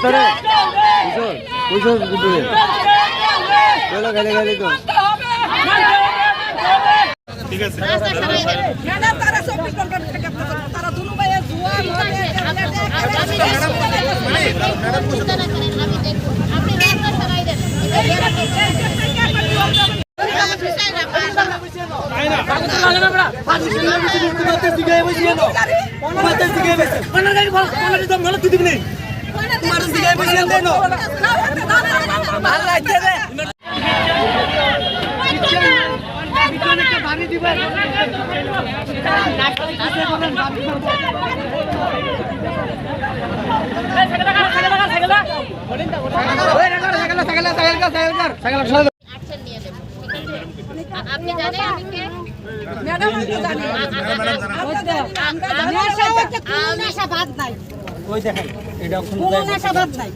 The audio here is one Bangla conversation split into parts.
করে কইছস গুড্ডু চলো গালি গালি তো ঠিক আছে ম্যাডাম তারা সব কন্ট্রোল থেকে তারা দুনু ভাইয়ের জুয়া মদে ম্যাডাম চিন্তা না করেন আমি দেখব আপনি রাস্তা সরাই দেন অ্যাকশন নিয়ে নেব ঠিক আছে আপনি জানেন আমি কে ম্যাডাম আমি জানি নেশাবাদ নাই ওই দেখেন এটা কোনো নেশাবাদ নাই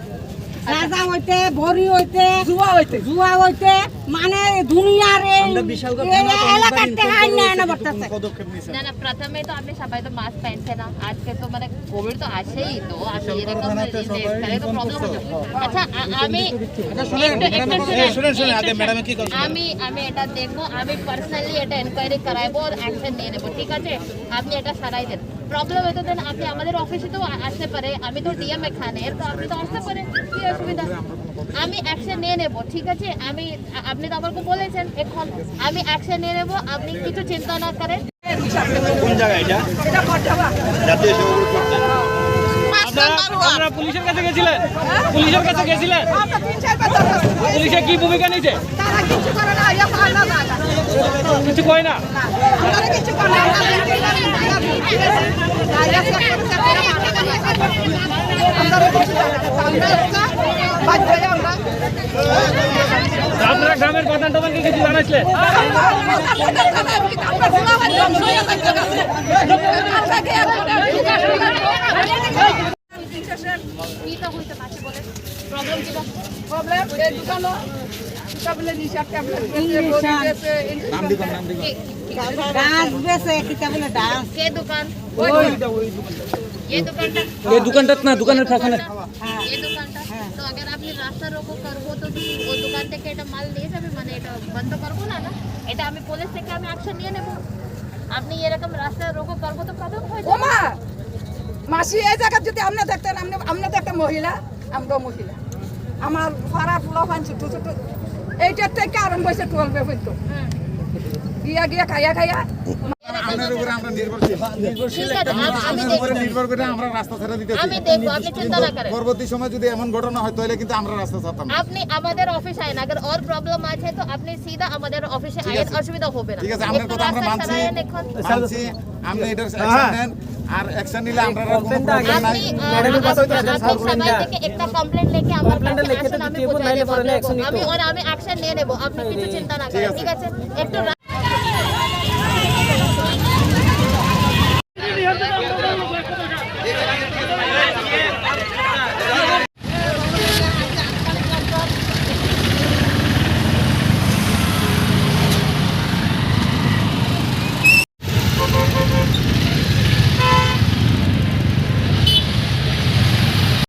রাজা হইতে বড়ি হইতে জুয়া হইতে মানে দুনিয়ার এই এলাকাতে হাই না বর্তাছে না না প্রথমে তো আপনি সবাই তো মাস্ক পहनते না আজকে তো মানে কোভিড তো আসেই তো আসে এরকম তাহলে তো প্রবলেম হবে আচ্ছা আমি শুনেন আগে ম্যাডাম কি করছেন আমি এটা দেখবো আমি পার্সোনালি এটা এনকোয়ারি করাইবো আর অ্যাকশন নিয়ে নেব ঠিক আছে আপনি এটা সারাই দেন প্রবলেম হতো দেন আপনি আমাদের অফিসে তো আসতে পারে আমি তো ডিএম এখানে তো আপনি তো আসতে পারে কি অসুবিধা আমি অ্যাকশন নিয়ে নেব ঠিক আছে আপনি তো আমাকে বলেছেন এখন আমি অ্যাকশন নিয়ে নেব আপনি কিছু চিন্তা না করেন কোন জায়গা এটা জাতীয় সেবা করতে আপনারা পুলিশের কাছে গেছিলেন আমরা 3-4 বার পুলিশে কি ভূমিকা নিয়েছে তারা কিছু করে না ইয়া পাল্লা না কিছু কয় না তারা কিছু করে না আপনারা গ্রামের প্রধান টবানকে কিছু জানাইছিলেন কি তো হইতে পারে বলে প্রবলেম কি প্রবলেম এই দোকানো তাবলে নিশা ট্যাবলেট বেচে নাম দিবেন ডান্স বেছে কিটা বলে ডান্স কে দোকান ये दुकानটা না দোকানের পাশে ये दुकानটা তো अगर আপনি রাস্তা রোকো করব তো ওই দোকান থেকে এটা মাল নিয়ে যাবে মানে এটা বন্ধ করব না এটা আমি পুলিশ থেকে আমি অ্যাকশন নিয়ে নেব আপনি এরকম রাস্তা রোকো করব তো প্রবলেম হয়ে যাবে ওমা মাসি এই জায়গা যদি আপনি দেখতেন আপনি তো একটা মহিলা আমরাও মহিলা আমার ফাড়া ফুলা ফান ছোট ছোট এইটার থেকে আরম্ভ হয়েছে 12 পর্যন্ত গিয়া খাইয়া আপনার উপরে আমরা নির্ভরশীল ঠিক আছে আমি আপনার উপরে নির্ভর করে আমরা রাস্তা ছেড়ে দিতেছি আমি দেখব আপনি চিন্তা না করেন পরবর্তী সময় যদি এমন ঘটনা হয় তাহলে কিন্তু আমরা রাস্তা ছাড়তাম না আপনি আমাদের অফিস আইন अगर और प्रॉब्लम আছে তো আপনি সিধা আমাদের অফিসে আইন অসুবিধা হবে না ঠিক আছে আপনার কথা আমরা মানছি আপনি এটার অ্যাকশন নেন আর অ্যাকশন নিলে আমরা কমপ্লেনটা আগে নাই ম্যাডামের কথা হইতাছে সবাই থেকে একটা কমপ্লেইন্ট লিখে আমার কাছে আসেন আমি পৌঁছে দেব আমি অ্যাকশন নিয়ে নেব আপনি কিছু চিন্তা না করেন ঠিক আছে একটু